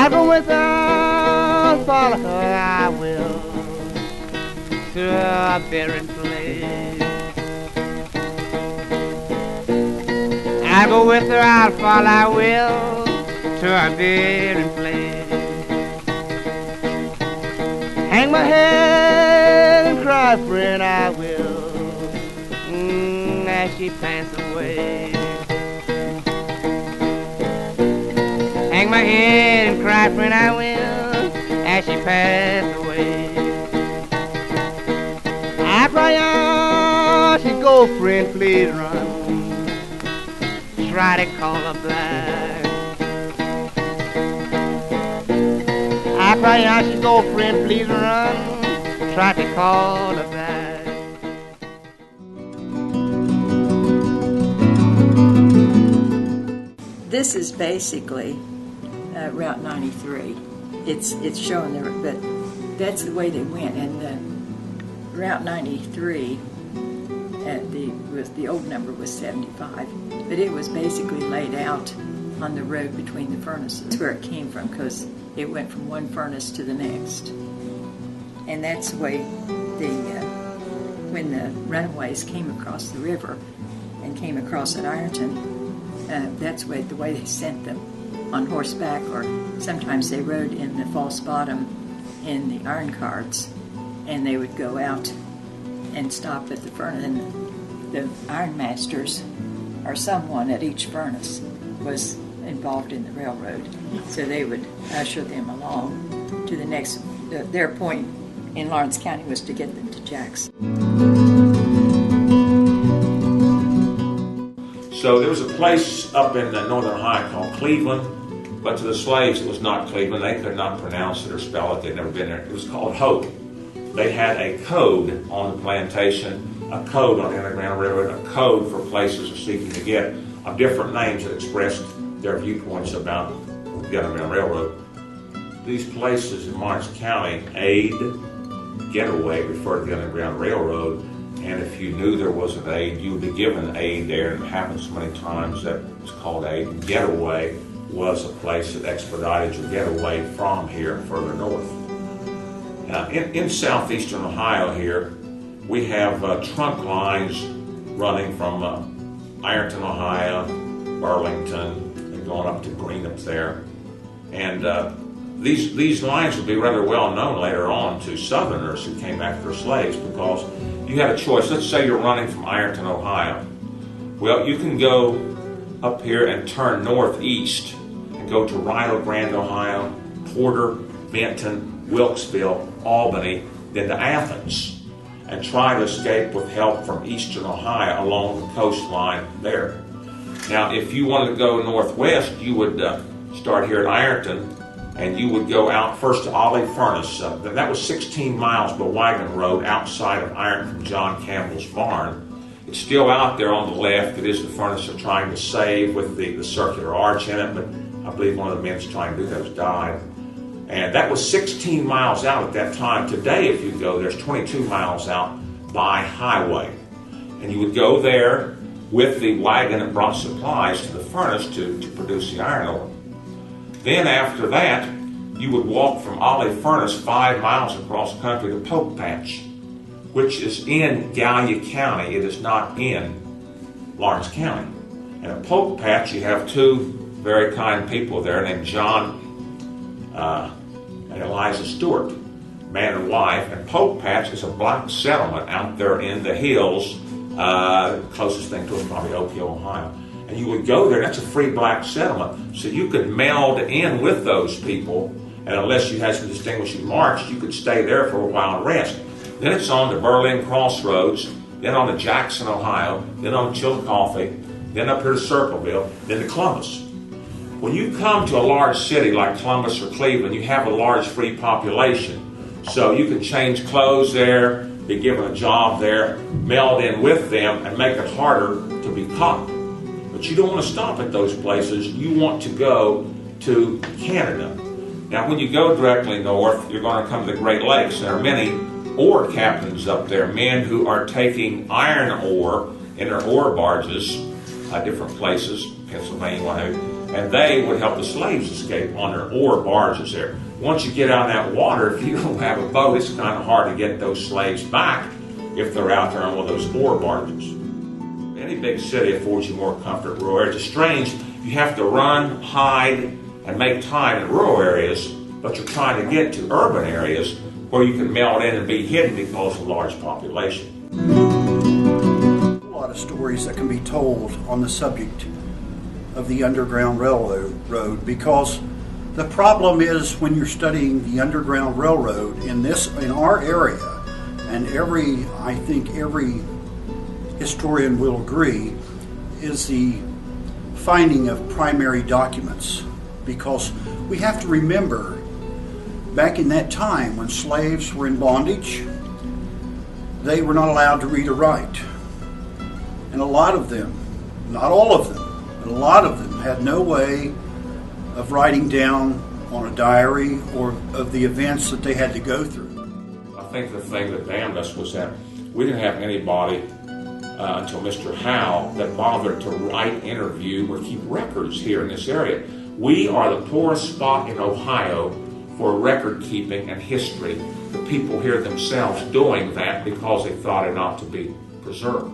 I go with her, follow her, I will, to a buried place. I go with her, I'll follow, I will, to a buried place. Hang my head and cry, friend, I will, as she passes away. Hang my head and cry, friend, I will, as she passes away. I cry out, she go, friend, please run. Try to call her back. I cry out, she go, friend, please run. Try to call her back. This is basically Route 93. It's showing there, but that's the way they went. And Route 93, the old number was 75, but it was basically laid out on the road between the furnaces. That's where it came from, because it went from one furnace to the next. And that's the way when the runaways came across the river and came across at Ironton, that's the way they sent them, on horseback, or sometimes they rode in the false bottom in the iron carts, and they would go out and stop at the furnace. And the iron masters, or someone at each furnace, was involved in the railroad, so they would usher them along to the next. Their point in Lawrence County was to get them to Jackson. So there was a place up in northern Ohio called Cleveland, but to the slaves it was not Cleveland. They could not pronounce it or spell it. They'd never been there. It was called Hope. They had a code on the plantation, a code on the Underground Railroad, a code for places of seeking to get, of different names that expressed their viewpoints about the Underground Railroad. These places in Lawrence County, aid, getaway, refer to the Underground Railroad. And if you knew there was an aid, you would be given aid there, and it happened so many times that it was called aid. Getaway was a place that expedited your getaway from here further north. In southeastern Ohio here, we have trunk lines running from Ironton, Ohio, Burlington, and going up to Green up there. And these lines would be rather well known later on to Southerners who came after slaves, because you had a choice. Let's say you're running from Ironton, Ohio. Well, you can go up here and turn northeast and go to Rio Grande, Ohio, Porter, Benton, Wilkesville, Albany, then to Athens, and try to escape with help from eastern Ohio along the coastline there. Now, if you wanted to go northwest, you would start here at Ironton, and you would go out first to Olive Furnace. That was 16 miles by wagon road outside of Ironton from John Campbell's barn. It's still out there on the left. It is the furnace they're trying to save with the circular arch in it, but I believe one of the men trying to do that has died. And that was 16 miles out at that time. Today, if you go, there's 22 miles out by highway. And you would go there with the wagon that brought supplies to the furnace to produce the iron ore. Then after that, you would walk from Olive Furnace 5 miles across the country to Poke Patch, which is in Gallia County. It is not in Lawrence County. And at Poke Patch, you have two very kind people there named John and Eliza Stewart, man and wife. And Poke Patch is a black settlement out there in the hills. Closest thing to it is probably Oakville, Ohio. And you would go there. That's a free black settlement. So you could meld in with those people, and unless you had some distinguishing marks, you could stay there for a while and rest. Then it's on to Berlin Crossroads, then on to Jackson, Ohio, then on to Chillicothe, then up here to Circleville, then to Columbus. When you come to a large city like Columbus or Cleveland, you have a large free population. So you can change clothes there, be given a job there, meld in with them, and make it harder to be caught. But you don't want to stop at those places. You want to go to Canada. Now, when you go directly north, you're going to come to the Great Lakes. There are many ore captains up there, men who are taking iron ore in their ore barges, different places, Pennsylvania, what have you, and they would help the slaves escape on their oar barges there. Once you get out in that water, if you don't have a boat, it's kind of hard to get those slaves back if they're out there on one of those oar barges. Any big city affords you more comfort in rural areas. It's strange, you have to run, hide, and make time in rural areas, but you're trying to get to urban areas where you can melt in and be hidden because of large population. A lot of stories that can be told on the subject of the Underground Railroad, because the problem is when you're studying the Underground Railroad in our area, and I think every historian will agree, is the finding of primary documents. Because we have to remember, back in that time when slaves were in bondage, they were not allowed to read or write. And a lot of them, not all of them, but a lot of them had no way of writing down on a diary or of the events that they had to go through. I think the thing that damned us was that we didn't have anybody until Mr. Howe that bothered to write, interview, or keep records here in this area. We are the poorest spot in Ohio for record keeping and history. The people here themselves doing that because they thought it ought to be preserved.